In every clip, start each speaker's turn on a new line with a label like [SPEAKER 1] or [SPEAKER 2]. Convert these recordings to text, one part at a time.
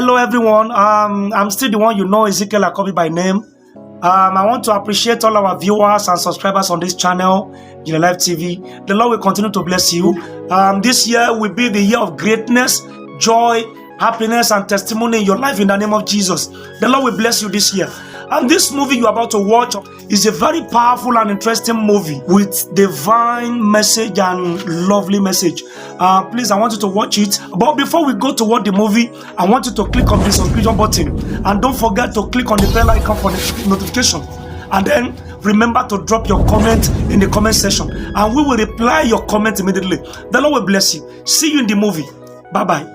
[SPEAKER 1] Hello everyone, I'm still the one you know, Ezekiel Akobi by name. I want to appreciate all our viewers and subscribers on this channel, IJINLE Life TV. The Lord will continue to bless you. This year will be the year of greatness, joy, happiness and testimony in your life in the name of Jesus. The Lord will bless you this year. And this movie you're about to watch is a very powerful and interesting movie with divine message and lovely message. Please, I want you to watch it. But before we go to watch the movie, I want you to click on the subscription button. And don't forget to click on the bell icon for the notification. And then remember to drop your comment in the comment section. And we will reply your comment immediately. The Lord will bless you. See you in the movie. Bye-bye.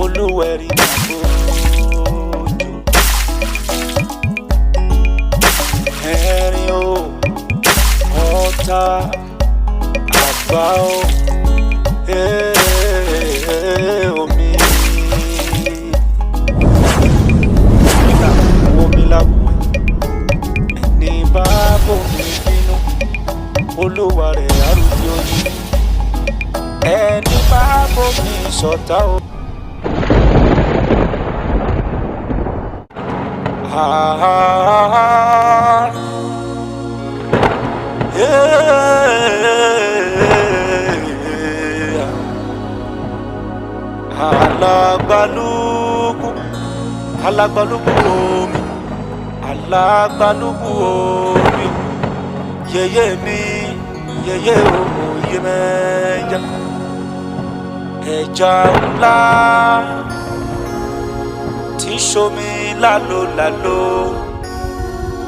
[SPEAKER 1] Olúwẹ̀rí ẹ̀rín o ọ̀tá àgbà o omi omi láwùwẹ̀ ẹni bá bòmí bínú olúwa rẹ̀ àrùbí oyin ẹni bá bòmí ṣọ̀tá o. Alagbalugu omi, alagbalugu omi, yeye mi, yeye omo yemeja, ẹja ńlá tí ṣomi lálò lálò,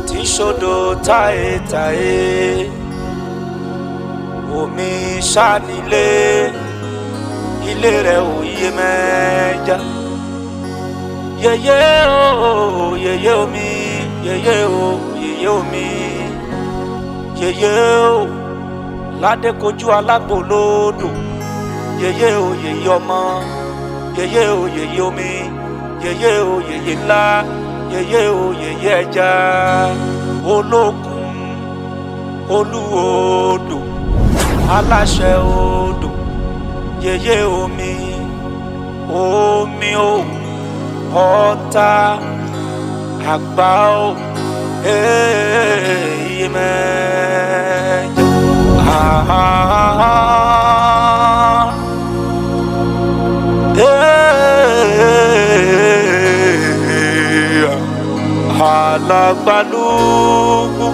[SPEAKER 1] tí ṣodò táyé táyé, omi ṣánilé, ilé rẹ̀ ò yemeja. Yeye o, yeye omi, yeye o, yeye omi, yeye o, ládé kojú alágbòlódò, yeye o, yeye ọmọ, yeye o, yeye omi, yeye o, yeye ńlá, yeye o, yeye ẹja, olókun, olúodò, aláṣẹ odò, yeye omi, omi o. Ọ̀tá àgbà o mẹ́jọ alagbalugu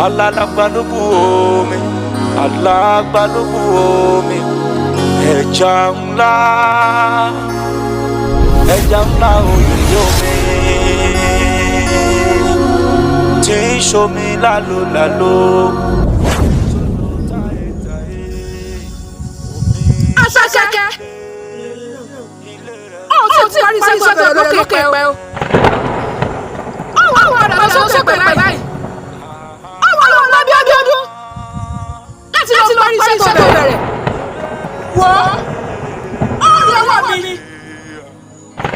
[SPEAKER 1] alagbalugu omi alagbalugu omi ẹja ńlá. Ẹja ńlá òyìnbó omi tí ń ṣomi lálò lálò.
[SPEAKER 2] Aṣáṣákẹ́ ó ti parí sí ìṣẹ́gbẹ̀ lókè pẹ́ o. Àwọn ọ̀rọ̀ lọ sókè pẹ́ báyìí. Àwọn ọ̀rọ̀ lọ bí ọdún láti lọ parí sí ìṣẹ́gbẹ̀ bẹ̀rẹ̀. Wọ́ ọ̀rọ̀ wà mí ni.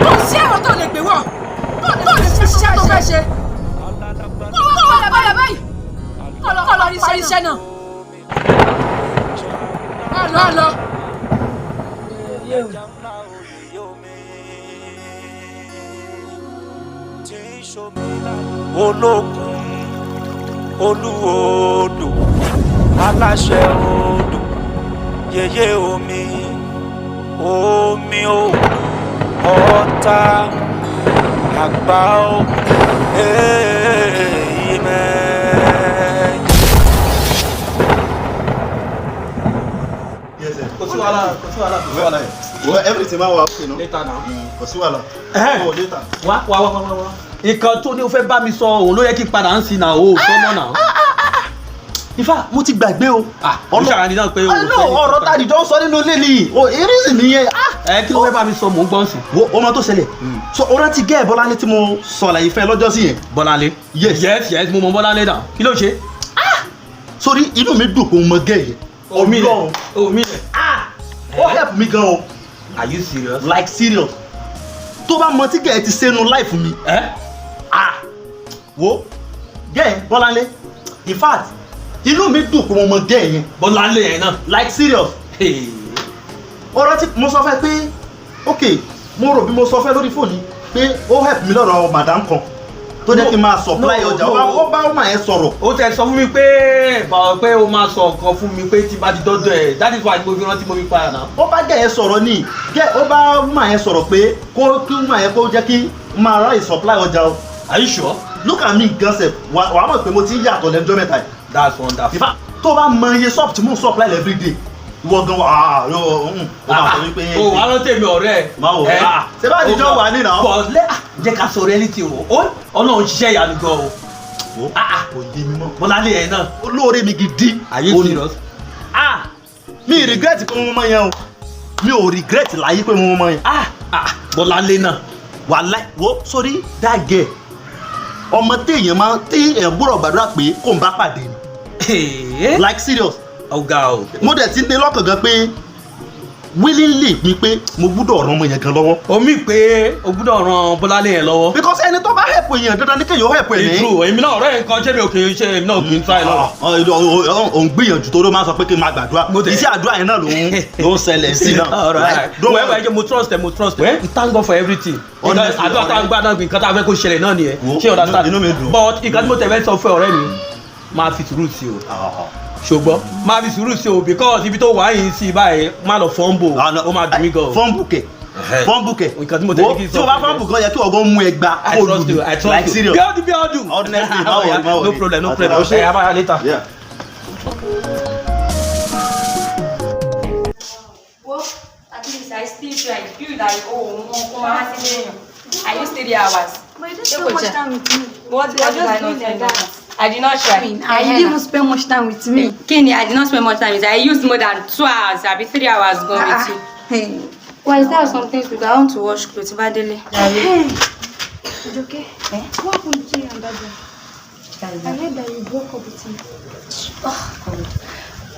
[SPEAKER 2] Kò sí ẹ̀rọ tó lè gbé wọ̀, tó lè fi ṣiṣẹ́ tó fẹ́ ṣe. Kọ́ ọ̀rọ̀ báyà báyìí, kọ́ lọ rí iṣẹ́ náà. Lọ.
[SPEAKER 1] Olókun, olúodò, aláṣẹ odò, yeye omi, omi o. Ọ̀tá àgbà o
[SPEAKER 3] kò sí wàhálà everything máa wà okay no later now kò sí wàhálà later
[SPEAKER 4] wá
[SPEAKER 3] Ìkan tó ní o fẹ́ bá mi sọ òun ló yẹ kí n padà ń sin náà o sọ́mọ́ náà.
[SPEAKER 4] Ifá mo ti gbàgbé o.
[SPEAKER 3] Olùsàrà ni náà pé o.
[SPEAKER 4] Ọ̀rọ̀ tàdí jọ ń sọ nínú ilé nìyí. Ìrísí nìyẹn.
[SPEAKER 3] Kí ló fẹ́ bá mi sọ mò ń gbọ́n sí.
[SPEAKER 4] Wo ọmọ tó ṣẹlẹ̀. So o rántí gẹ́ Bọ́láńlé tí mo sọ̀làyé fẹ́ lọ́jọ́ sí yẹn.
[SPEAKER 3] Bọ́láńlé. Yes mo mọ Bọ́láńlé náà. Kí ló ṣe?
[SPEAKER 4] Sórí inú mi dùn pé mo mọ gẹ́ yẹn.
[SPEAKER 3] Omi rẹ̀.
[SPEAKER 4] Ó help mi gan o.
[SPEAKER 3] Are you serious?
[SPEAKER 4] Like serious. Tó bá mọ tí gẹ́ ti ṣe nu life mi. Wo gẹ́ Bọ́láńlé. In fact inú mi dùn pé mo mọ gẹ́ yẹn.
[SPEAKER 3] Bọ́láńlé yẹn náà.
[SPEAKER 4] Like serious. Ọ̀rọ̀ tí mo sọ fẹ́ pé ok mo rò bí mo sọ fẹ́ lórí fóònù pé ó help mi lọ́rọ̀ madam kan tó jẹ́ kí n máa supply ọjà ó bá ọmọ yẹn sọ̀rọ̀.
[SPEAKER 3] Ó tẹ sọ fún mi pé o máa sọ nǹkan fún mi pé tí bá ti dọ́dọ̀ ẹ̀ that is why mo fi rántí mo fi para náà.
[SPEAKER 4] Ó bá gẹ̀ yẹn sọ̀rọ̀ ní ó bá ọmọ yẹn sọ̀rọ̀ pé kí ọmọ yẹn kó jẹ́ kí máa ráyè supply ọjà o.
[SPEAKER 3] Are you sure?
[SPEAKER 4] Look at me gan sef wàá mọ̀ pé mo ti ń yàtọ̀ lẹ́jọ́ mẹ́ta yìí.
[SPEAKER 3] That's wonderful.
[SPEAKER 4] Ìfà tó bá mọ iye shop tí mò ń supply every day ìwọ gan wà
[SPEAKER 3] o wà ló tèmi ọ̀rẹ́
[SPEAKER 4] ṣe bá àtijọ́ wà nínú àwọn.
[SPEAKER 3] Jẹ́ ká sọ reality o Ọlọ́run ṣiṣẹ́ ìyanu gan o.
[SPEAKER 4] Kò yé mi mọ́.
[SPEAKER 3] Bọ́láńlé yẹn náà.
[SPEAKER 4] Olóore mi gidi.
[SPEAKER 3] Are you serious?
[SPEAKER 4] Mi regret pé mo mọ yẹn o mi ò regret láyé pé mo mọ yẹn.
[SPEAKER 3] Bọ́láńlé náà.
[SPEAKER 4] Wàláhì wo sórí that girl ọmọ téèyàn gbọ́dọ̀ gbàdúrà pé kò ń bá pàdé ni. Like serious.
[SPEAKER 3] Ọ̀gá o.
[SPEAKER 4] Mo dẹ̀ ti ní lọ́kàn gan pé willingly mi pé mo gbọ́dọ̀ ràn ọmọ yẹn gan lọ́wọ́.
[SPEAKER 3] Omi pé o gbọ́dọ̀ ràn Bọ́láńlé yẹn lọ́wọ́.
[SPEAKER 4] Because ẹni tó bá help èèyàn dandan ní kéèyàn help ẹ̀ ní.
[SPEAKER 3] True èmi náà ọ̀rẹ́ nǹkan ṣé mi ò kì í ṣe èmi náà kì í try lọ́wọ́.
[SPEAKER 4] Òun gbìyànjú tó ló máa sọ pé kí n máa gbàdúrà. Iṣẹ́ àdúrà yẹn náà ló ń ṣẹlẹ̀ sí náà.
[SPEAKER 3] Don't worry mo trust ẹ. We thank God for everything. Àdúrà tá a gbà náà nǹkan tá a fẹ́ kó ṣẹlẹ̀ náà nìyẹn. Ṣé o understand? But nǹkan tí mo tẹ̀ fẹ́ sọ fún ọ̀rẹ́ mi máa fi sùúrù sí o. Ṣùgbọ́n máa fi sùúrù sí o because ibi tó wà yìí sí báyìí má lọ fọ́nbù ó máa dùn mí gan.
[SPEAKER 4] Fọ́nbù kẹ̀.
[SPEAKER 3] Nǹkan tí mo tẹ̀lé kí n sọ.
[SPEAKER 4] Tí o bá fọ́nbù gan yẹ kí ọgbọ́n mú ẹgbà kó lù mí. Like serious.
[SPEAKER 3] Bí ọdún.
[SPEAKER 4] Honestly má wọlé.
[SPEAKER 3] No problem. Ṣé ẹ bá yà later.
[SPEAKER 2] Well, at least I still try. You like I used 3 hours.
[SPEAKER 5] But you didn't spend much time with me.
[SPEAKER 2] What did I not like that? I did not try.
[SPEAKER 5] I didn't even spend much time with me.
[SPEAKER 2] Kenny, I did not spend much time with you. I used more than 2 hours. I'll be 3 hours gone with you.
[SPEAKER 5] Hey.
[SPEAKER 2] Why is there something to do? I want to wash clothes. Badly.
[SPEAKER 5] Hey. It's okay. What happened to you and that guy? I heard that you broke up with him.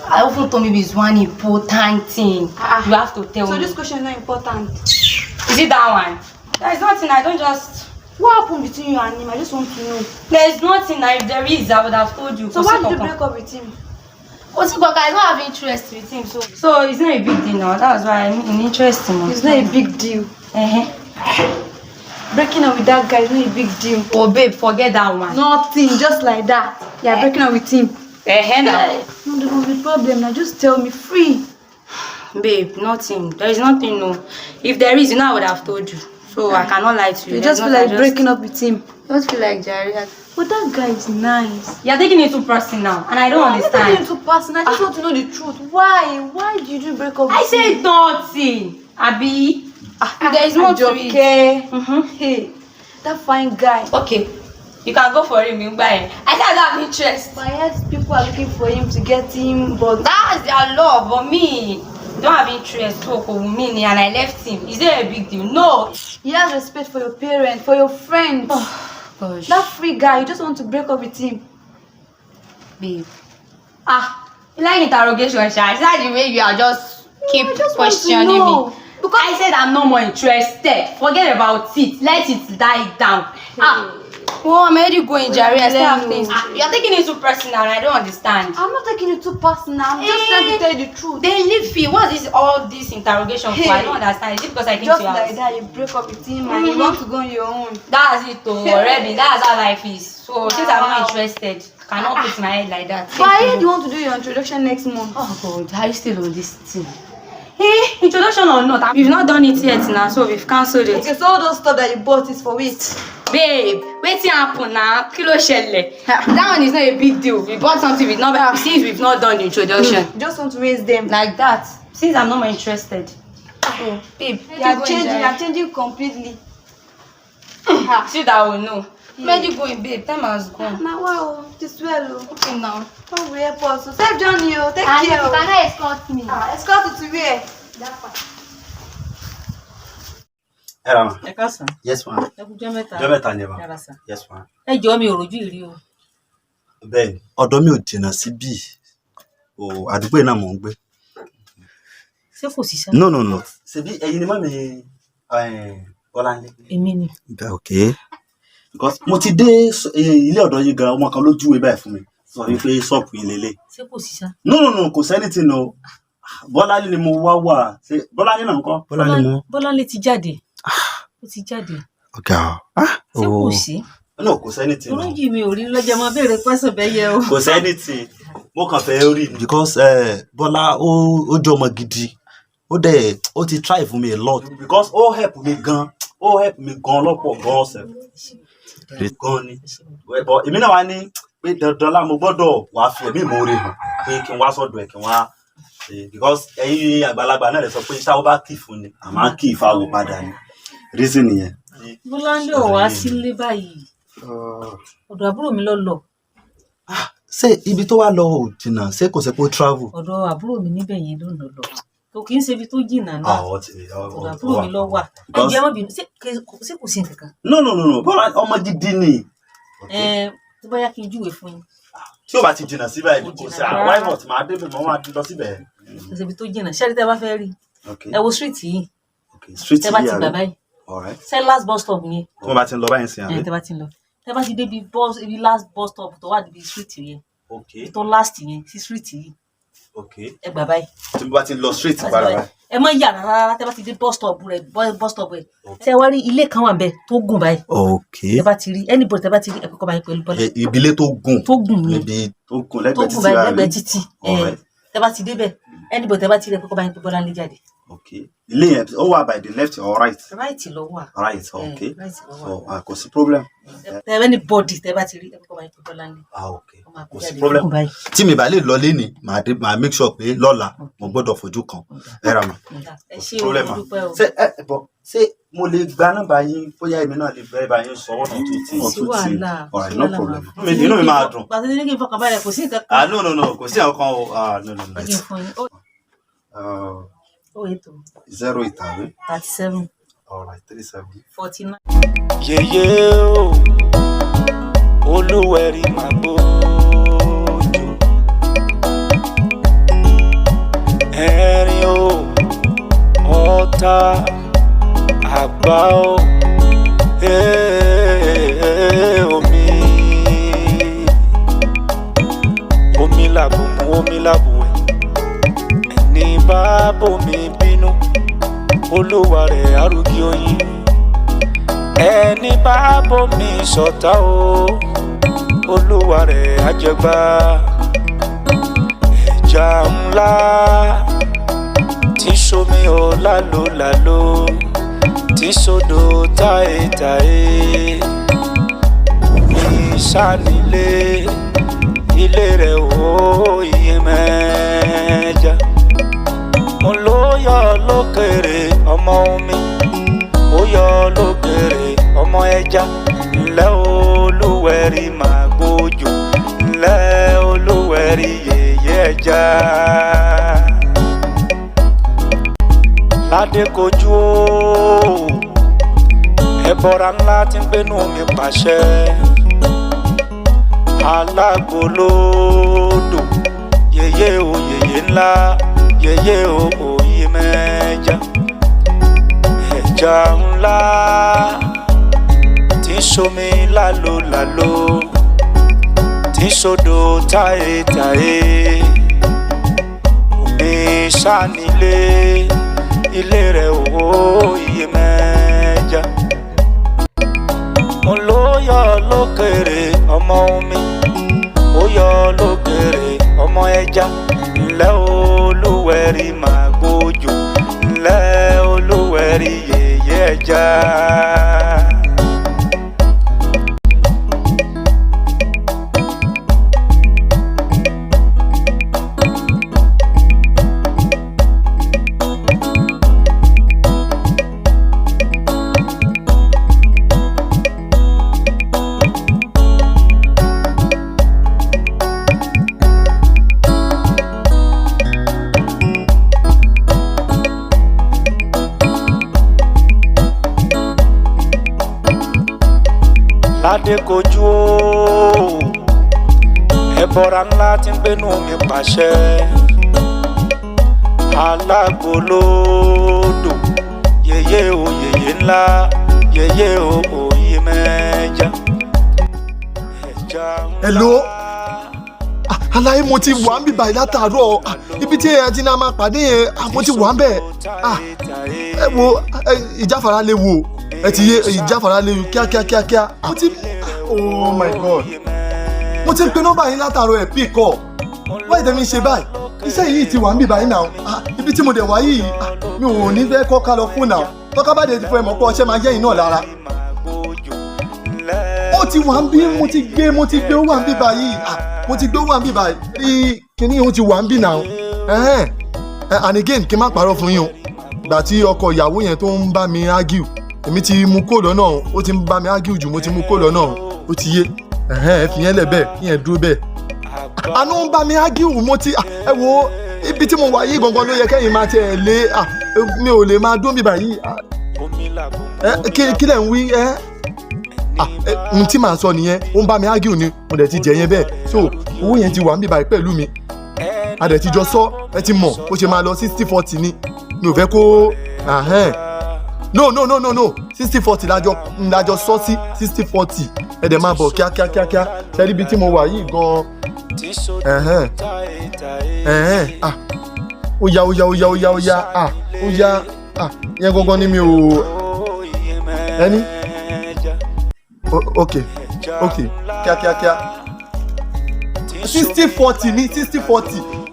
[SPEAKER 2] I often told me it's one important thing. You have to tell me.
[SPEAKER 5] So this question is not important.
[SPEAKER 2] Is it that one? There is nothing. I don't just.
[SPEAKER 5] What happened between you and him? I just want to know.
[SPEAKER 2] There is nothing. If there is, I would have told you.
[SPEAKER 5] So why did you break up with him?
[SPEAKER 2] I don't have interest with him. So it's not a big deal now. That's why I'm in interest in him.
[SPEAKER 5] It's not a big deal. Breaking up with that guy is not a big deal.
[SPEAKER 2] Oh babe, forget that one.
[SPEAKER 5] Nothing, just like that. You're breaking up with him.
[SPEAKER 2] Now.
[SPEAKER 5] No, there won't be problem. Now just tell me free.
[SPEAKER 2] Babe, nothing. There is nothing, no. If there is, I would have told you. So I cannot lie to you.
[SPEAKER 5] You just feel like breaking up with him.
[SPEAKER 2] Just feel like Jerry.
[SPEAKER 5] But that guy is nice.
[SPEAKER 2] You're taking it too personal, and I don't understand.
[SPEAKER 5] I'm not taking it too personal. I just want to know the truth. Why? Why did you break up with him?
[SPEAKER 2] I said nothing. Abi. There is no truth.
[SPEAKER 5] Okay. Hey, that fine guy.
[SPEAKER 2] Okay. You can go for him, I said I don't have interest.
[SPEAKER 5] But yes, people are looking for him to get him, but
[SPEAKER 2] that's their love. But me, don't have interest for me, and I left him. Is there a big deal? No.
[SPEAKER 5] He has respect for your parents, for your friends.
[SPEAKER 2] Oh, gosh.
[SPEAKER 5] That free guy, you just want to break up with him.
[SPEAKER 2] Babe. You like interrogation, Sha? Is that the way you are just keep questioning me? Because I said I'm no more interested. Forget about it. Let it die down. Well, I'm already going, Jerry. I still have things. You're taking it too personal, and I don't understand.
[SPEAKER 5] I'm not taking it too personal. I'm just trying to tell you the truth.
[SPEAKER 2] Then leave it. What is all this interrogation for? I don't understand. Is it because I came to your house?
[SPEAKER 5] Just like that, you break up with him and you want to go on your own.
[SPEAKER 2] That's it, already. That's how life is. So since I'm not interested, I cannot put my head like that.
[SPEAKER 5] But I heard you want to do your introduction next month.
[SPEAKER 2] Oh God, are you still on this thing? Hey, introduction or not? We've not done it yet now, so we've cancelled it.
[SPEAKER 5] Okay, so all those stuff that you bought is for it.
[SPEAKER 2] Babe, wetin happen now? Kilo shele. That one is not a big deal. We bought something with not since we've not done the introduction.
[SPEAKER 5] You just want to raise them
[SPEAKER 2] like that. Since I'm not more interested. Oh, babe,
[SPEAKER 5] you're changing completely.
[SPEAKER 2] See that will know.
[SPEAKER 5] Where you going, babe? Time has gone.
[SPEAKER 2] Now, wow, this well.
[SPEAKER 5] Okay, now.
[SPEAKER 2] Don't worry, boss. So, safe journey, take
[SPEAKER 5] And
[SPEAKER 2] care.
[SPEAKER 5] you cannot escort me.
[SPEAKER 2] Escort to where?
[SPEAKER 5] That part.
[SPEAKER 4] Hello.
[SPEAKER 6] Ẹ káàsán.
[SPEAKER 4] Yes, ma'am.
[SPEAKER 6] Ẹ kújọ́ mẹ́ta.
[SPEAKER 4] Ọjọ́ mẹ́ta ni, ma'am.
[SPEAKER 6] Yàrá sà.
[SPEAKER 4] Yes, ma'am.
[SPEAKER 6] Ẹ jọ̀ọ́ mi ò rojú ìrí o.
[SPEAKER 4] Bẹ́ẹ̀ni, ọ̀dọ̀ mi ò jìnnà síbí. O àdúgbò náà mò ń gbé.
[SPEAKER 6] Ṣé kò sí sá?
[SPEAKER 4] No. Ṣebí ẹ̀yin ni mami Bọ́láńlé.
[SPEAKER 6] Èmi ni.
[SPEAKER 4] Okay. Because mo ti dé ilé ọ̀dọ̀ yín gan ọmọ kan ló júwe báyìí fún mi. Sọ wípé ṣọ́ọ̀pù yín lélẹ̀.
[SPEAKER 6] Ṣé kò sí sá?
[SPEAKER 4] No, kò sẹ́nìtì no. Bọ́láńlé ni mo wà. Ṣé Bọ́láńlé náà ńkọ́?
[SPEAKER 6] Bọ́láńlé ti jáde. Ó ti jáde.
[SPEAKER 4] Ọ̀gá.
[SPEAKER 6] Ṣé kò sí?
[SPEAKER 4] No, kò sẹ́nìtì no.
[SPEAKER 6] Orójì mi ò rí lọ́jọ́ máa béèrè pẹ́sàn bẹ́ẹ̀ yẹ o.
[SPEAKER 4] Kò sẹ́nìtì. Mo kàn fẹ́ rí ni. Because Bọ́lá ó jẹ́ ọmọ gidi. Ó ti try fún mi a lot. Because ó help mi gan lọ́pọ̀ gan ọ̀sẹ̀. Gan ni. But èmi náà wá ní pé dandan lá mo gbọ́dọ̀ wá fi ẹ̀mí ìmoore hàn pé kí n wá sọ́dọ̀ ẹ̀ kí n wá. Because ẹ̀yin àgbàlagbà náà lè sọ pé iṣẹ́ ó bá kì fún ni àmọ́ kì í fa wò padà ni. Reason nìyẹn.
[SPEAKER 6] Bọ́láńlé ò wá sílé báyìí. Ọ̀dọ̀ àbúrò mi lọ.
[SPEAKER 4] Ṣé ibi tó wá lọ ò jìnnà ṣé kò ṣe pé ó travel?
[SPEAKER 6] Ọ̀dọ̀ àbúrò mi níbẹ̀ yẹn ló ń lọ. Kò kì í ṣe ibi tó jìnnà náà. Ọ̀dọ̀ àbúrò mi lọ wà. Ẹ jẹ́ mọ́ bínú. Ṣé kò sí nǹkan kan?
[SPEAKER 4] No. Bọ́lá ọmọ gidi ni.
[SPEAKER 6] Tó bá yá kí n júwe fún yín.
[SPEAKER 4] Tí ó bá ti jìnnà síbẹ̀ kò sí why not máa débẹ̀ mọ́ máa lọ síbẹ̀.
[SPEAKER 6] Kò sí ibi tó jìnnà. Ṣé ẹ rí tẹ́ bá fẹ́ rí? Ẹ wo street yìí.
[SPEAKER 4] Street
[SPEAKER 6] Tẹ́ bá ti gbà báyìí. Ṣé last bus stop yẹn?
[SPEAKER 4] Tí wọ́n bá ti ń lọ báyìí sí àbí?
[SPEAKER 6] Tẹ́ bá ti ń lọ. Tẹ́ bá ti dé ibi last bus stop tó wà níbi street yẹn.
[SPEAKER 4] Okay.
[SPEAKER 6] Tó last yẹn sí street yìí.
[SPEAKER 4] Okay.
[SPEAKER 6] Ẹ gbà báyìí.
[SPEAKER 4] Tí mo bá ti lọ straight padà báyìí.
[SPEAKER 6] Ẹ má yà rárá tẹ́ bá ti dé bus stop rẹ̀. Ṣé wá rí ilé kan wà ńbẹ̀ tó gùn báyìí.
[SPEAKER 4] Okay.
[SPEAKER 6] Tẹ́ bá ti rí anybody tẹ́ bá ti rí ẹ kọ́kọ́ báyìí pẹ̀lú Bọ́lá.
[SPEAKER 4] Ìbílẹ̀ tó gùn.
[SPEAKER 6] Tó gùn ni.
[SPEAKER 4] Ibi tó gùn lẹ́gbẹ̀ẹ́ títí
[SPEAKER 6] lẹ́gbẹ̀ẹ́ títí. Tẹ́ bá ti débẹ̀ anybody tẹ́ bá ti rí ẹ kọ́kọ́ báyìí pẹ̀lú Bọ́lá ń lé jáde.
[SPEAKER 4] Okay. Ilé yẹn ó wà by the left or right?
[SPEAKER 6] Right ló wà.
[SPEAKER 4] Right, okay.
[SPEAKER 6] Right ló wà.
[SPEAKER 4] So kò sí problem.
[SPEAKER 6] Tẹ́ anybody tẹ́ bá ti rí ẹ kọ́kọ́ báyìí pẹ̀lú Bọ́lá ń lé.
[SPEAKER 4] Okay. Kò sí problem. Tí mi bá lè lọ léni màá make sure pé lọ́la mo gbọ́dọ̀ fojú kan. Ẹ ra mà.
[SPEAKER 6] Ẹ ṣé o dúpẹ́ o.
[SPEAKER 4] Ṣé mo lè gba nọ́mbà yín bóyá èmi náà lè bẹ̀rẹ̀ bá yín sọ ọ̀nà tó tí.
[SPEAKER 6] Sí wàhálà.
[SPEAKER 4] All right, no problem. Inú mi máa dùn.
[SPEAKER 6] Pàṣẹ ní kí n fọkàn balẹ̀ kò sí nǹkan kan.
[SPEAKER 4] No, kò sí nǹkan o.
[SPEAKER 6] No.
[SPEAKER 4] 0 ìtàwé.
[SPEAKER 6] 37.
[SPEAKER 4] All right, 37.
[SPEAKER 6] 49.
[SPEAKER 7] Yèyé o, Olúwẹ̀rí máa gbójú. Ẹ̀rín o, ọ̀tá àgbà o, omi làbò mú omi làbò ẹ̀. Ẹni bá bòmí bínú, Olúwa rẹ̀ arúgbó oyin. Ẹni bá bòmí ṣọ̀tá o, Olúwa rẹ̀ àjẹgbá. Ẹja ńlá tí ṣomi ò lálò tí sódò táyétáyé. Omi sánilé ilé rẹ̀ ó iye mẹ́ja. Mo ló yọ lókèrè ọmọ omi, ó yọ lókèrè ọmọ ẹja. Ńlẹ́ Olúwẹ̀rí máa gbójú, ńlẹ́ Olúwẹ̀rí yèyé ẹja. Ládé kojú o, ẹbọra ńlá tí ń gbénú mi pàṣẹ. Alágbolódò yèyé o yèyé ńlá, yèyé o òyì mẹ́ja. Ẹja ńlá tí ń ṣomi lálò tí ń sódò táyétáyé. Omi sánilé ilé rẹ̀ òyì mẹ́ja. Mo ló yọ lókèrè ọmọ omi, ó yọ lókèrè ọmọ ẹja. Ńlẹ́ Olúwẹ̀rí máa gbójú, ńlẹ́ Olúwẹ̀rí yèyé ẹja. ládékojú o ẹbọra ńlá tí ń gbénú mi pàṣẹ alágbolódò yèyé o yèyé ńlá yèyé o òyì mẹ́ja ẹja ńlá.
[SPEAKER 8] Hello. Aláyé mo ti wà ń bí báyìí látàárọ̀ ibi tí ẹ ti náà máa pàdé yẹn mo ti wà ń bẹ̀ ẹ wo ìjáfara lè wo ẹ ti yé ìjáfara lè wo kíákíá mo ti oh my god mo ti ń pe nọ́mbà yín látàárọ̀ ẹ̀ pí kọ́ wáyé tẹ̀mí ṣe báyìí iṣẹ́ yìí ti wà ń bí báyìí náà ibi tí mo dẹ̀ wá yìí mi ò ní fẹ́ kọ́ ká lọ fún náà tọ́ka bá dé ti fún ẹ mọ̀ pé ọṣẹ́ máa yẹ́yìn náà lára ó ti wà ń bí mo ti gbé ó wà ń bí báyìí mo ti gbé ó wà ń bí báyìí bí kíní ó ti wà ń bí náà and again kí n má parọ́ fún yín o ìgbà tí ọkọ ìyàwó yẹn tó ń bá mi argue èmi ti mú kó lọ́nà ó ti ń bá mi argue jù mo ti mú kó lọ́nà ó ti yé ẹ fi yẹn lẹ̀ bẹ́ẹ̀ kí yẹn dúró bẹ́ẹ̀ àná ń bá mi argue mo ti ẹ wo ibi tí mo wà yìí gangan ló yẹ kẹ́yìn máa tẹ̀ lé mi ò lè máa dún mi báyìí kí lẹ̀ ń wí n tí màá sọ nìyẹn ó ń bá mi argue ni mo dẹ̀ ti jẹ yẹn bẹ́ẹ̀ so owó yẹn ti wà ń bí báyìí pẹ̀lú mi a dẹ̀ ti jọ sọ ẹ ti mọ̀ ó ṣe máa lọ 60-40 ni mi ò fẹ́ kó no 60-40 lájọ sọ sí 60-40 ẹ dẹ̀ máa bọ̀ kíákíá ṣẹ́rí ibi tí mo wà yìí gan-an ó yá yẹn gangan ni mi ò ẹni ok kíákíá 60-40 ní 60-40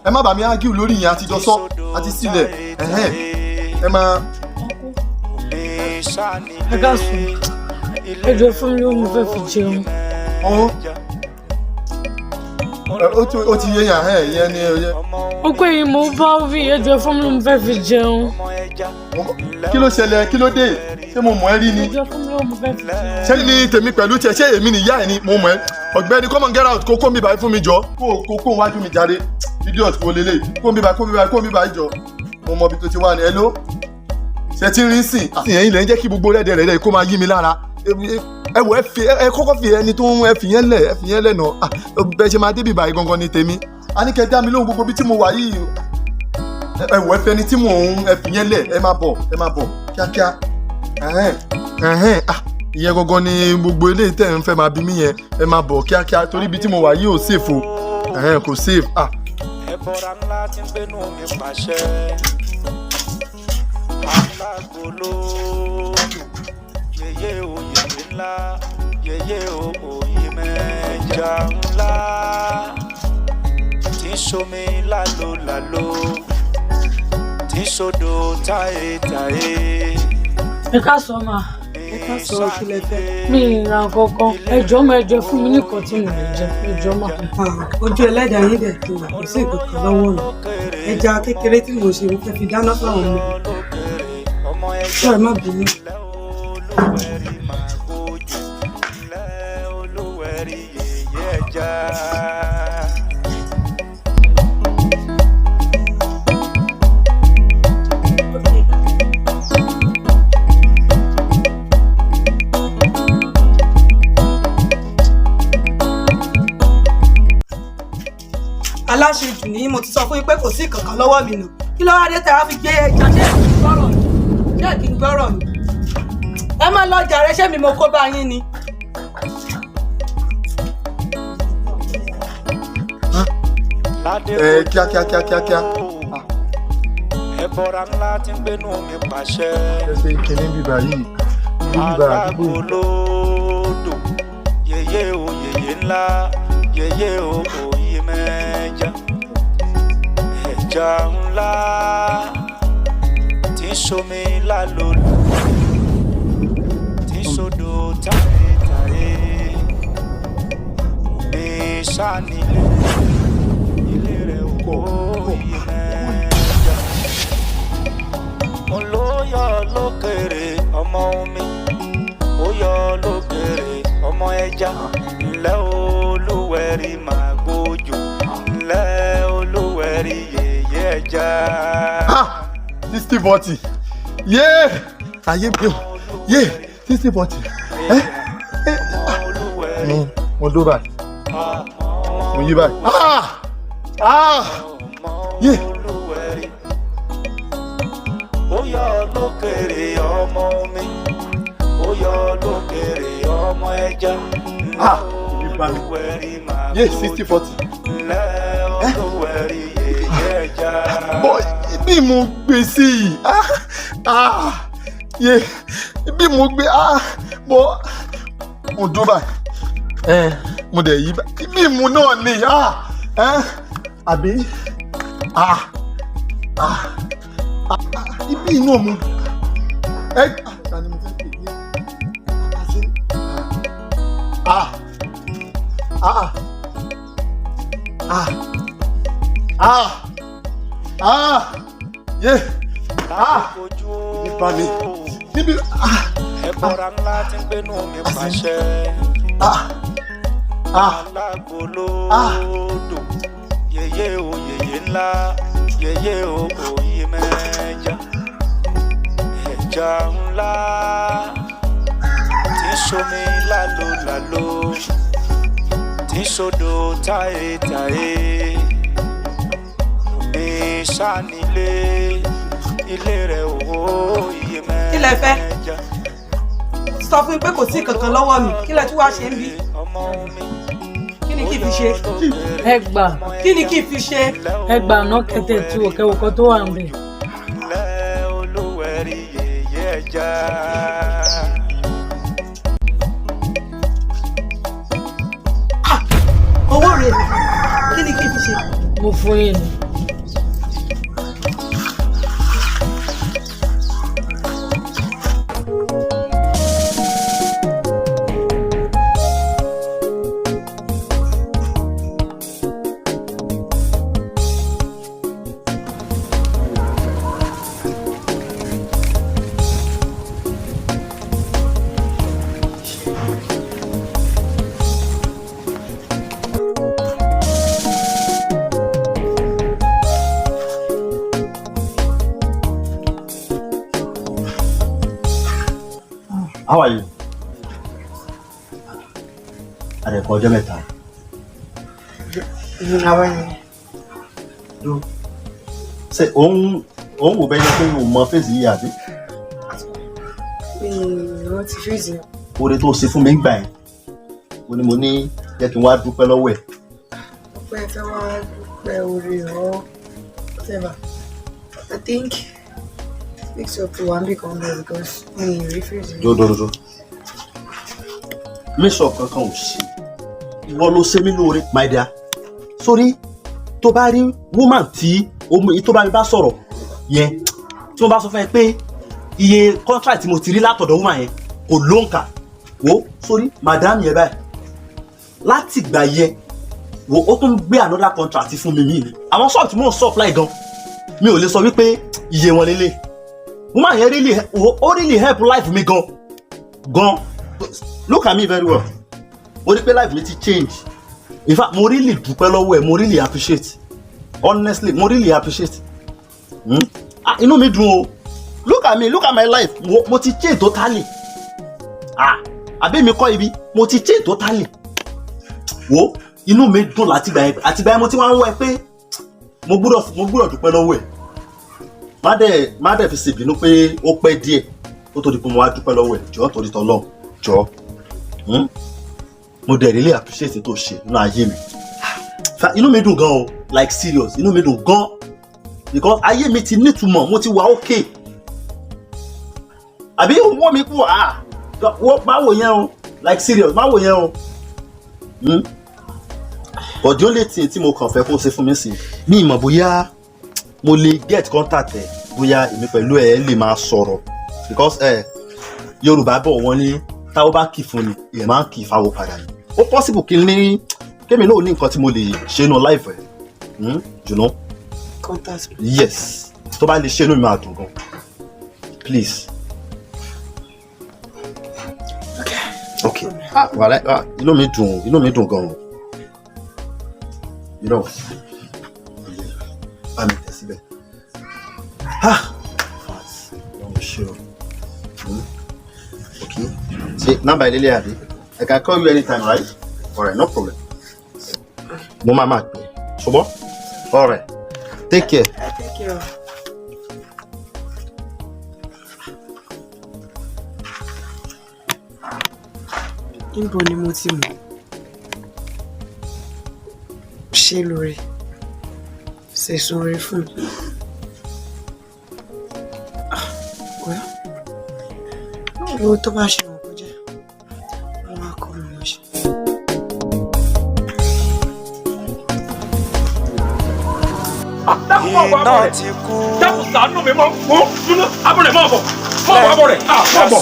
[SPEAKER 8] ẹ má bà mí argue lórí yẹn àtijọ́ sọ àti sílẹ̀ ẹ máa.
[SPEAKER 9] ẹ ká sùn ẹjọ fún mi ló mo fẹ́ fi jẹun.
[SPEAKER 8] ó ti yé yàn yẹn ni ẹ.
[SPEAKER 9] ó pé yìí mo bá wí ẹjọ fún mi ló mo fẹ́ fi jẹun.
[SPEAKER 8] kí ló ṣẹlẹ̀ kí ló dé ṣé mo mọ̀ ẹ́ rí ni.
[SPEAKER 9] ẹjọ fún mi ló mo fẹ́ fi jẹun.
[SPEAKER 8] ṣé ní tèmi pẹ̀lú tiẹ̀ ṣé èmi nìyá ẹ̀ ni mo mọ̀ ẹ́ ọ̀gbẹ́ni come on get out kókó mi báyìí fún mi jọ kókó wájú mi jáde idiot wo lélẹ̀ kó mi báyìí jọ mo mọ ibi tó ti wà ní ẹ ló ṣe ti rí sìn ìyẹn ilẹ̀ ń jẹ́ kí gbogbo rẹ̀ kó máa yí mi lára ẹ wò ẹ kọ́kọ́ fi ẹni tó ń ẹ fi yẹn lẹ̀ nà bẹ́ẹ̀ ṣe máa débi báyìí gangan ní tèmi a ní kẹ́ dá mi lóhùn gbogbo bí tí mo wà yìí ẹ wò ẹ fi ẹni tí mò ń ẹ fi yẹn lẹ̀ ẹ máa bọ̀ kíákíá ìyẹn gangan ni gbogbo eléyìí tẹ̀ ń fẹ́ máa bí mi yẹn ẹ máa bọ̀ kíákíá torí ibi tí mo wà yìí ò safe o kò safe.
[SPEAKER 7] ẹbọra ńlá tí ń gbénú mi pàṣẹ alágbolódò yèyé o yèyé ńlá yèyé o òyì mẹ́ja ńlá tí ń ṣomi lálóláló tí ń ṣodò táyétáyé.
[SPEAKER 9] ẹ ká sọ ma
[SPEAKER 2] ẹ ká sọ kí lẹ fẹ́.
[SPEAKER 9] mi ìra kankan ẹjọ́ máa ẹjọ́ fún mi nìkan tí mo lè jẹ ẹjọ́ máa.
[SPEAKER 2] ojú ẹlẹ́dàá yín dẹ̀ tó wà kò sí ìkankan lọ́wọ́ mi ẹja kékeré tí mo ṣe mo fẹ́ fi dáná fáwọn ọmọ ṣé ẹ má bínú. aláṣejù ni mo ti sọ fún yín pé kò sí kankan lọ́wọ́ mi nù kí ló wá dé tẹ́ wá fi gbé ẹja ṣé kí n gbọ́rọ̀ ni ẹ má lọ jàre ṣé mi mo kó bá yín ni.
[SPEAKER 8] kíákíá.
[SPEAKER 7] ẹbọra ńlá tí ń gbénú mi pàṣẹ.
[SPEAKER 8] ẹsẹ̀ ìkíní bíbá yìí
[SPEAKER 7] alágbolódò yèyé o yèyé ńlá yèyé o òyì mẹ́ja ẹja ńlá tí ń ṣomi lálólò tí ń ṣodò táyétáyé ní sánilé ilé rẹ̀ òyì mẹ́ja olóyè lókèrè ọmọ omi ó yọ lókèrè ọmọ ẹja ńlẹ́ olúwẹ̀rí máa gbójú ńlẹ́ olúwẹ̀rí yèyé ẹja.
[SPEAKER 8] 60-40 ayé mi ò 60-40 mo dó báyìí mo yí báyìí yé.
[SPEAKER 7] Ó yọ lókèrè ọmọ mi, ó yọ lókèrè ọmọ ẹja. Olúwẹ̀rí máa
[SPEAKER 8] yé 60-40.
[SPEAKER 7] Olúwẹ̀rí yèyé ẹja.
[SPEAKER 8] Boy, bí mo gbé sí yé bí mo gbé bọ́ mo dó báyìí mo dẹ̀ yí báyìí bí mo náà ní àbí ibi iná mu tani mo fẹ́ pè ní yé nípa mi níbi
[SPEAKER 7] ẹ̀bọ̀ra ńlá tí ń gbénú mi pàṣẹ. Alágbòlódò yèyé o yèyé ńlá yèyé o òyì mẹ́ja. Ẹja ńlá tí ń ṣomi lálóláló tí ń ṣodò táyétáyé. Omi ṣánilé ilé rẹ̀ òyì mẹ́ja.
[SPEAKER 2] Kí lẹ fẹ́? Sọ fún mi pé kò sí kankan lọ́wọ́ mi. Kí lẹ tún wá ṣe ń bí? Kí ni kí n fi ṣe?
[SPEAKER 9] Ẹ gbà.
[SPEAKER 2] Kí ni kí n fi ṣe?
[SPEAKER 9] Ẹ gbà náà kẹtẹ tí òkèwò kan tó wà ń bẹ.
[SPEAKER 7] Olúwẹ̀rí yèyé ẹja.
[SPEAKER 2] Owó rẹ̀ kí ni kí n fi ṣe?
[SPEAKER 9] Mo fún yín ni.
[SPEAKER 4] How are you? Àrẹ̀kọ́ ọjọ́ mẹ́ta.
[SPEAKER 5] Àwa ni.
[SPEAKER 4] Ṣé òun wò bẹ́ẹ̀ pé òun mọ fèsì yìí àbí?
[SPEAKER 5] Wọ́n ti fèsì.
[SPEAKER 4] Oore tó ṣe fún mi ń gbà yẹn. Mo ní jẹ́ kí n wá dúpẹ́ lọ́wọ́ ẹ̀.
[SPEAKER 5] Ọpẹ́ ẹ fẹ́ wá dúpẹ́ oore ọ̀ whatever. I think mix up to one become there because me refuse.
[SPEAKER 4] Dodo. Mix up kankan ò ṣe. Ìwọ ló ṣe mí lóore, my dear. Sorry, tó bá rí woman tí tó bá mi bá sọ̀rọ̀ yẹn tí mo bá sọ fún ẹ pé iye contract tí mo ti rí látọ̀dọ̀ woman yẹn kò lóǹkà. Wo sorry, madam yẹn báyìí. Láti ìgbà yẹn wo ó tún gbé another contract fún mi ni. Àwọn shop tí mo ń supply gan. Mi ò lè sọ wípé iye wọn lélẹ̀. Woman yẹn really help life mi gan. Look at me very well. Mo rí pé life mi ti change. In fact, mo really dúpẹ́ lọ́wọ́ ẹ̀, mo really appreciate. Honestly, mo really appreciate. Inú mi dùn o. Look at me, look at my life. Mo ti change totally. Àbí mi kọ́ ibi, mo ti change totally. Wo, inú mi dùn láti gbà yẹn. Àti gbà yẹn mo ti wá ń wọ ẹ pé mo gbọ́dọ̀ dúpẹ́ lọ́wọ́ ẹ̀. Má dẹ̀ fi ṣèbínú pé ó pẹ́ díẹ̀ ó tó di pé mo wá dúpẹ́ lọ́wọ́ ẹ̀ jọ̀ọ́ torí t'Ọlọ́run jọ̀ọ́. Mo dẹ̀ really appreciate tó ṣe nínú ayé mi. Inú mi dùn gan o, like serious, inú mi dùn gan because ayé mi ti nítumọ̀, mo ti wà okay. Àbí owó mi kú má wò yẹn o, like serious, má wò yẹn o. But the only thing tí mo kàn fẹ́ kó ṣe fún mi sí mi ìmọ̀ bóyá mo lè get contact ẹ̀ bóyá èmi pẹ̀lú ẹ̀ lè máa sọ̀rọ̀ because Yorùbá bọ̀ wọ́n ní táwọn bá kì fún ni èèyàn máa ń kì fáwọn padà ni. Ó possible kí n ní kémi náà ní nǹkan tí mo lè ṣe nínú life ẹ̀ you know.
[SPEAKER 5] Contact me.
[SPEAKER 4] Yes, tó bá lè ṣe inú mi máa dùn gan. Please. Okay. Wàhálà inú mi dùn gan. You know. Bá mi tẹ̀ síbẹ̀. Fast. I'm sure. Okay. See, number Lily, I can call you anytime, right? Alright, no problem. Mo máa pè. Ṣùgbọ́n? Alright. Take care.
[SPEAKER 5] Take care. Níbo ni mo ti mọ̀? Ṣé lóore? Ṣé sóore fún mi? Well, tó bá ṣe wọ́n kó jẹ́, wọ́n á kọ́ mi lọ́ṣẹ́.
[SPEAKER 7] Iná ti kú.
[SPEAKER 3] Dákun ṣàánú mi mọ́ dúró abọ́rẹ̀ mọ́ bọ̀ abọ́rẹ̀ mọ́ bọ̀.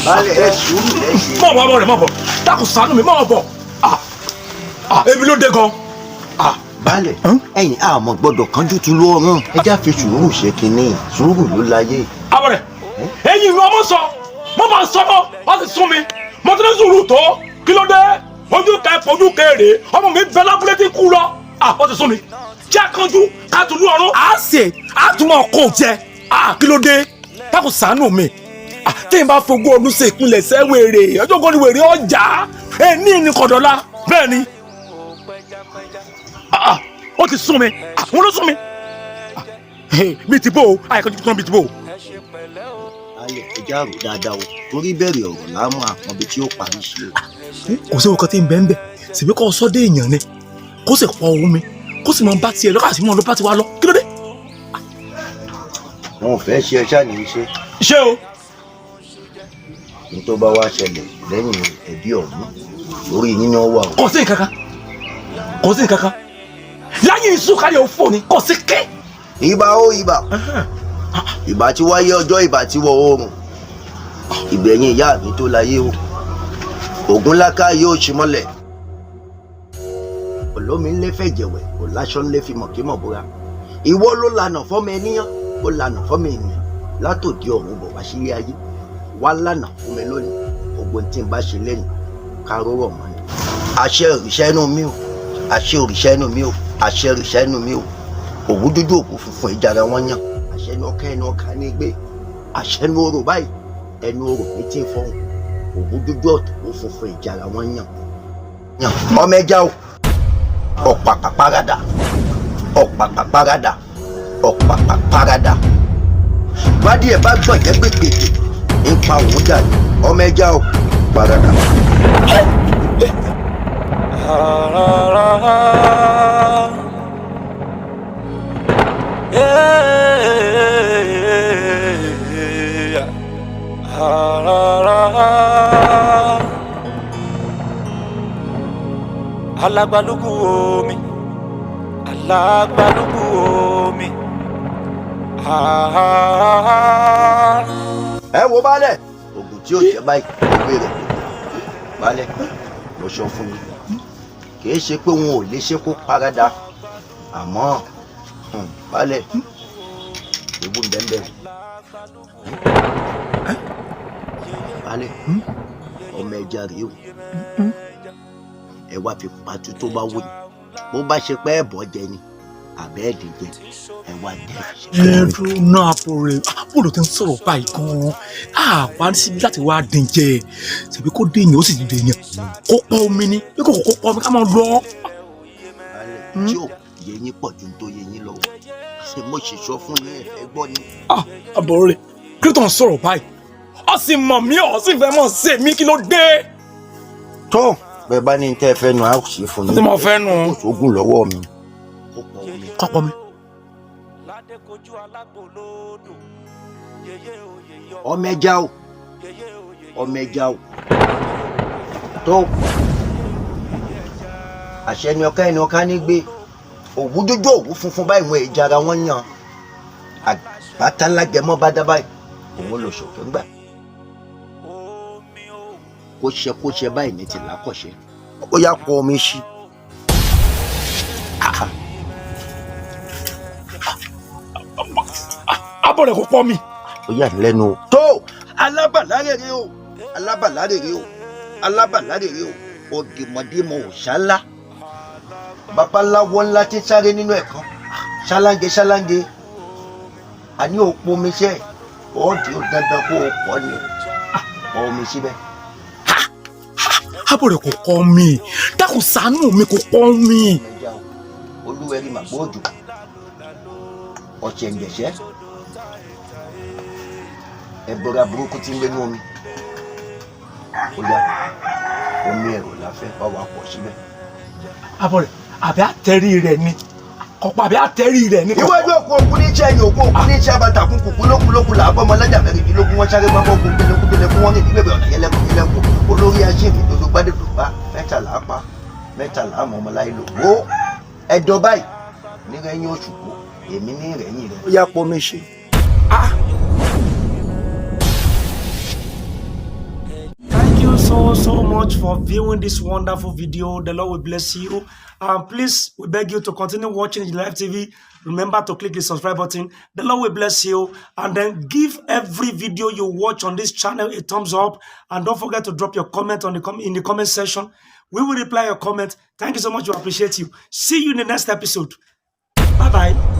[SPEAKER 10] Balẹ̀ ẹ sùúrù ẹ ṣe.
[SPEAKER 3] Mọ́ bọ̀ abọ́rẹ̀ mọ́ bọ̀. Dákun ṣàánú mi mọ́ bọ̀. Ebi ló dé gan.
[SPEAKER 10] Balẹ̀ ẹ̀yin àmọ́ gbọ́dọ̀ kánjú tún lọ́rùn. Ẹ já fi sùúrù ṣe kínní. Sùúrù ló láyé.
[SPEAKER 3] Abọ́rẹ̀ ẹ̀yin ìlú ọmọ sọ mo máa sọ mọ́ wọ́n ti sún mi mo ti ní sùúrù tó kí ló dé ojú kẹfọ́ ojú kẹrè ọmọ mi bẹ lábúlé tí kú lọ wọ́n ti sún mi jẹ́ àkànjú ká tún lú ọ̀run.
[SPEAKER 11] a ṣe àtúmọ̀ kò jẹ kí ló dé dákun ṣàánú mi tí n bá fogún ọdún ṣe ìpínlẹ̀ sẹ́wèrè ọjọ́ kan ní wèrè ọjà ní ìkọ̀dọ̀lá bẹ́ẹ̀ ni ó ti sún mi wọ́n ló sún mi mi ti bò ó àìkọ́jú kan mi ti bò ó.
[SPEAKER 10] Balẹ̀ ẹ já rò dáadáa o torí bẹ̀rẹ̀ ọ̀rọ̀ láàmú àpọ̀n bí tí ó parí sí o.
[SPEAKER 11] kò sí ọkọ tí ń bẹ́ẹ̀ ń bẹ̀ síbi kọ́ sọ́dẹ̀ èèyàn ni kó sì pọ̀ ohun mi kó sì mọ bá tiẹ̀ lọ́kà sí mọ́ ló bá ti wá lọ kí ló dé.
[SPEAKER 10] Wọn ò fẹ́ ṣe ẹṣá ní iṣẹ́.
[SPEAKER 11] ṣé o.
[SPEAKER 10] ní tó bá wá ṣẹlẹ̀ lẹ́yìn ẹbí ọ̀hún lórí yín ni wọ́n wà o.
[SPEAKER 11] kò sí nǹkan kan láyé ìsúkàlẹ̀ òfò ni kò sí ké.
[SPEAKER 10] ibà ó ìbà tí wáyé ọjọ́ ìbà tí wọ oòrùn ìgbẹ̀yìn ìyá mi tó láyé o Ògúnláká yóò ṣí mọ́lẹ̀ olómi ńlẹ́ fẹ́ jẹ̀wẹ̀ kò láṣọ ńlẹ́ fi mọ̀kímọ̀ bóra ìwọ ló lànà fọ́mọ ènìyàn ó lànà fọ́mọ ènìyàn látòdì ọ̀run bọ̀ wá sílé ayé wá lànà fún mi lónìí gbogbo tí n bá ṣe lẹ́yìn káró rọ̀ mọ́ ni àṣẹ òrìṣà inú mi o àṣẹ òrìṣà inú mi o àṣẹ òrìṣà inú mi o òwú dúdú òkú funfun ìjàrá wọn yàn àṣẹ ẹnu ọkà ní gbé àṣẹ ẹnu orò báyìí ẹnu orò ní tí ń fọhùn òwú dúdú òkú funfun ìjàrá wọn yàn ọmọ ẹja o ọ̀pàpà parada bádìí ẹ̀ bá gbọ̀n jẹ́ pépè ń pa òun dà ní ọmọ ẹja o parada.
[SPEAKER 7] Alagbalúgbú omi
[SPEAKER 10] ẹ wo Baálẹ̀ oògùn tí ó jẹ báyìí ìwé rẹ̀ Baálẹ̀ mo sọ fún yín kì í ṣe pé wọn ò lè ṣe kó parada àmọ́ Baálẹ̀ ewu ń bẹ́ẹ̀ Baálẹ̀ ọmọ ẹja rèé o ẹ wá fi pàtó tó bá wò ní bó bá ṣe pé ẹ̀bọ̀ jẹ ni àbẹ́ ẹ̀dín jẹ ẹ wá jẹ.
[SPEAKER 11] ẹ̀rù náà àpò rẹ̀ bóòlù ti ń sọ̀rọ̀ báyìí gan-an àwa síbi láti wá dín jẹ ṣèbí kó dín yẹn ó sì dín yẹn kó pọn omi ni bí kò kó pọn omi ká máa lọ.
[SPEAKER 10] Baálẹ̀ tí ò yẹ yín pọ̀ ju tó yẹ yín lọ ṣé mo ṣe sọ fún yín ẹ gbọ́ ni.
[SPEAKER 11] àbọ̀ rẹ̀ kí ló tó ń sọ̀rọ̀ báyìí ó sì mọ̀ mí ó sì fẹ́ mọ̀ ṣe mí kí ló dé.
[SPEAKER 10] tó bẹ́ẹ̀ bá ní tẹ́ ẹ fẹ́ nu a ó ṣe fún yín.
[SPEAKER 11] tí mo fẹ́ nu.
[SPEAKER 10] kò sóògùn lọ́wọ́ mi.
[SPEAKER 11] kọ́kọ́ mi.
[SPEAKER 10] ọmọ ẹja o tó àṣẹ ni ọká ní gbé òwú dúdú òwú funfun báyìí wọn èjì ara wọn yàn àbátálágẹmọ bá dá báyìí òun lò ṣòfò ńgbà kó ṣe báyìí ní ti làákọ̀ṣe ó yá pọ omi sí.
[SPEAKER 11] abọ́ rẹ̀ kò pọ̀ mi.
[SPEAKER 10] ó yà lẹ́nu o. tó alábàlárèrè o òdìmọ̀dìmọ̀ òṣàlá babaláwo ńlá tí sáré nínú ẹ̀kan ṣáláńgé àní òpó omi ṣe ọ̀ọ́dì ó dandan kó o pọ̀ ni pọ̀ omi síbẹ̀.
[SPEAKER 11] abọ́ rẹ̀ kò kọ́ mi dákun ṣàánú mi kò pọ́n mi.
[SPEAKER 10] Olúwẹ̀rí màgbóòjò ọ̀chẹ̀ ǹgbẹ̀ṣẹ́ ẹ̀bọra burúkú tí ń gbénú omi ó yá omi ẹ̀rọ láfẹ́ bá wa pọ̀ síbẹ̀.
[SPEAKER 11] Abọ́ rẹ̀ àbí àtẹ̀rí rẹ̀ ni kọ̀pọ̀ àbí àtẹ̀rí rẹ̀ ni.
[SPEAKER 10] Iwájú òkú òkú ní iṣẹ́ ẹ̀yìn òkú òkú ní iṣẹ́ abata kún kùkú lókùlókù làbọ̀ ọmọ alájà mẹ́rìndínlógún wọn sáré pápá ogun gbẹlẹ́kún wọn ní ìdígbẹ̀bẹ̀ ọ̀nà yẹlẹ́kùn olórí aṣèǹdì tó gbádùn tó bá mẹ́tàlá pa mẹ́tàlá àmọ́ ọmọláyé lò wó ẹ̀dọ̀ báyìí nírẹ̀yìn oṣù kó èmi ní ìrẹ̀yìn rẹ̀. Ó yá pọ̀ mi ṣe.
[SPEAKER 1] Thank you so much for viewing this wonderful video. The Lord will bless you. Please, we beg you to continue watching IJINLE Life TV. Remember to click the subscribe button. The Lord will bless you. And then give every video you watch on this channel a thumbs up. And don't forget to drop your comment in the comment section. We will reply your comment. Thank you so much. We appreciate you. See you in the next episode. Bye-bye.